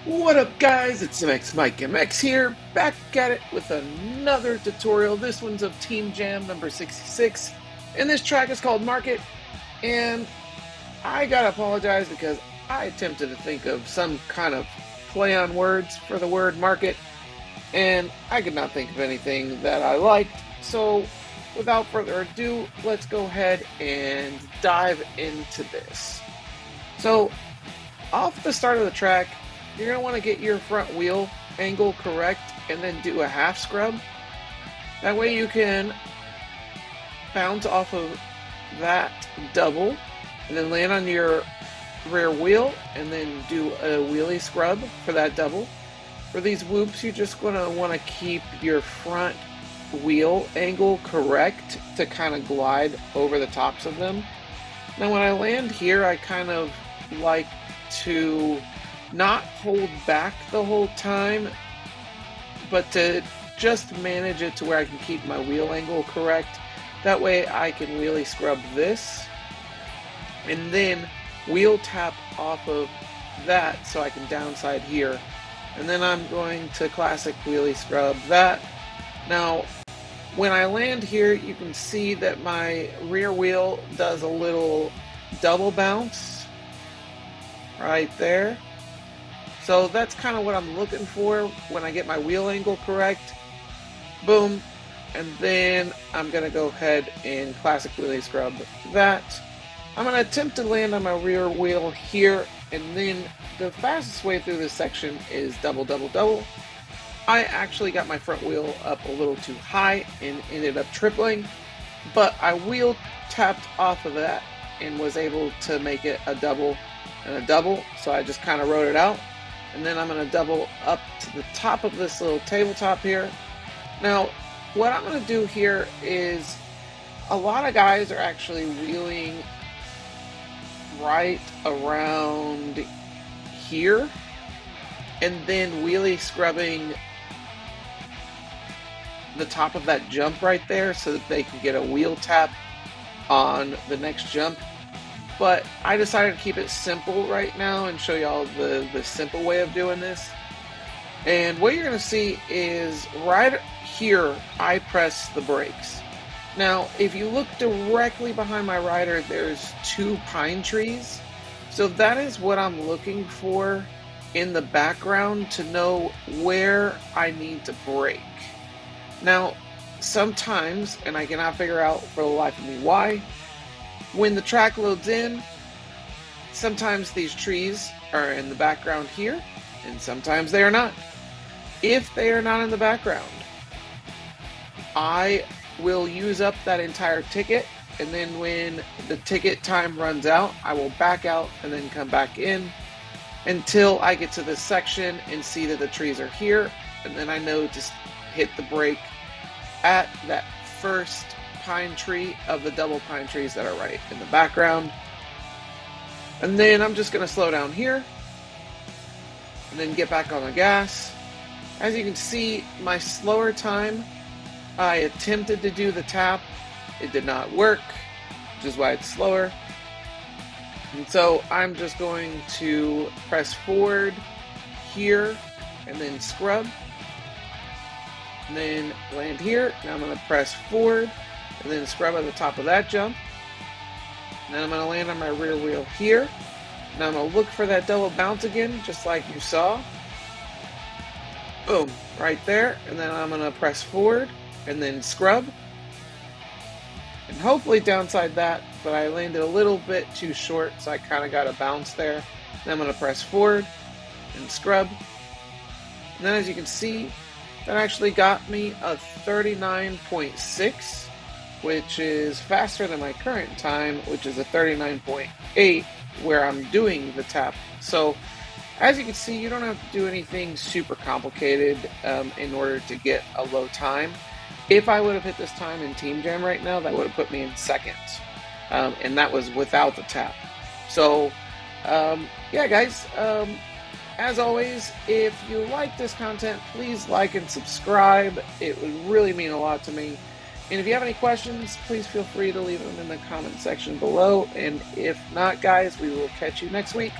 What up guys, it's MXMiKEMX here, back at it with another tutorial. This one's of Team Jam number 66, and this track is called Market, and I gotta apologize because I attempted to think of some kind of play on words for the word market, and I could not think of anything that I liked, so without further ado, let's go ahead and dive into this. So, off the start of the track, you're going to want to get your front wheel angle correct and then do a half scrub. That way you can bounce off of that double and then land on your rear wheel and then do a wheelie scrub for that double. For these whoops, you're just going to want to keep your front wheel angle correct to kind of glide over the tops of them. Now when I land here, I kind of like to not hold back the whole time, but to just manage it to where I can keep my wheel angle correct. That way I can wheelie scrub this and then wheel tap off of that so I can downside here. And then I'm going to classic wheelie scrub that. Now, when I land here, you can see that my rear wheel does a little double bounce right there. So that's kind of what I'm looking for when I get my wheel angle correct. Boom. And then I'm going to go ahead and classic wheelie scrub that. I'm going to attempt to land on my rear wheel here. And then the fastest way through this section is double, double, double. I actually got my front wheel up a little too high and ended up tripling. But I wheel tapped off of that and was able to make it a double and a double. So I just kind of wrote it out. And then I'm going to double up to the top of this little tabletop here. Now, what I'm going to do here is a lot of guys are actually wheeling right around here and then wheelie scrubbing the top of that jump right there so that they can get a wheel tap on the next jump. But I decided to keep it simple right now and show y'all the simple way of doing this. And what you're going to see is right here, I press the brakes. Now, if you look directly behind my rider, there's two pine trees. So that is what I'm looking for in the background to know where I need to brake. Now, sometimes, and I cannot figure out for the life of me why, when the track loads in, sometimes these trees are in the background here, and sometimes they are not. If they are not in the background, I will use up that entire ticket, and then when the ticket time runs out, I will back out and then come back in until I get to this section and see that the trees are here, and then I know to hit the brake at that first pine tree of the double pine trees that are right in the background. And then I'm just going to slow down here and then get back on the gas. As you can see, my slower time, I attempted to do the tap. It did not work, which is why it's slower. And so I'm just going to press forward here and then scrub. And then land here. Now I'm going to press forward and then scrub at the top of that jump. And then I'm going to land on my rear wheel here. Now I'm going to look for that double bounce again, just like you saw. Boom, right there. And then I'm going to press forward and then scrub. And hopefully downside that, but I landed a little bit too short, so I kind of got a bounce there. Then I'm going to press forward and scrub. And then as you can see, that actually got me a 39.6. which is faster than my current time, which is a 39.8, where I'm doing the tap. So, as you can see, you don't have to do anything super complicated in order to get a low time. If I would have hit this time in Team Jam right now, that would have put me in second, and that was without the tap. So, yeah, guys, as always, if you like this content, please like and subscribe. It would really mean a lot to me. And if you have any questions, please feel free to leave them in the comment section below. And if not, guys, we will catch you next week.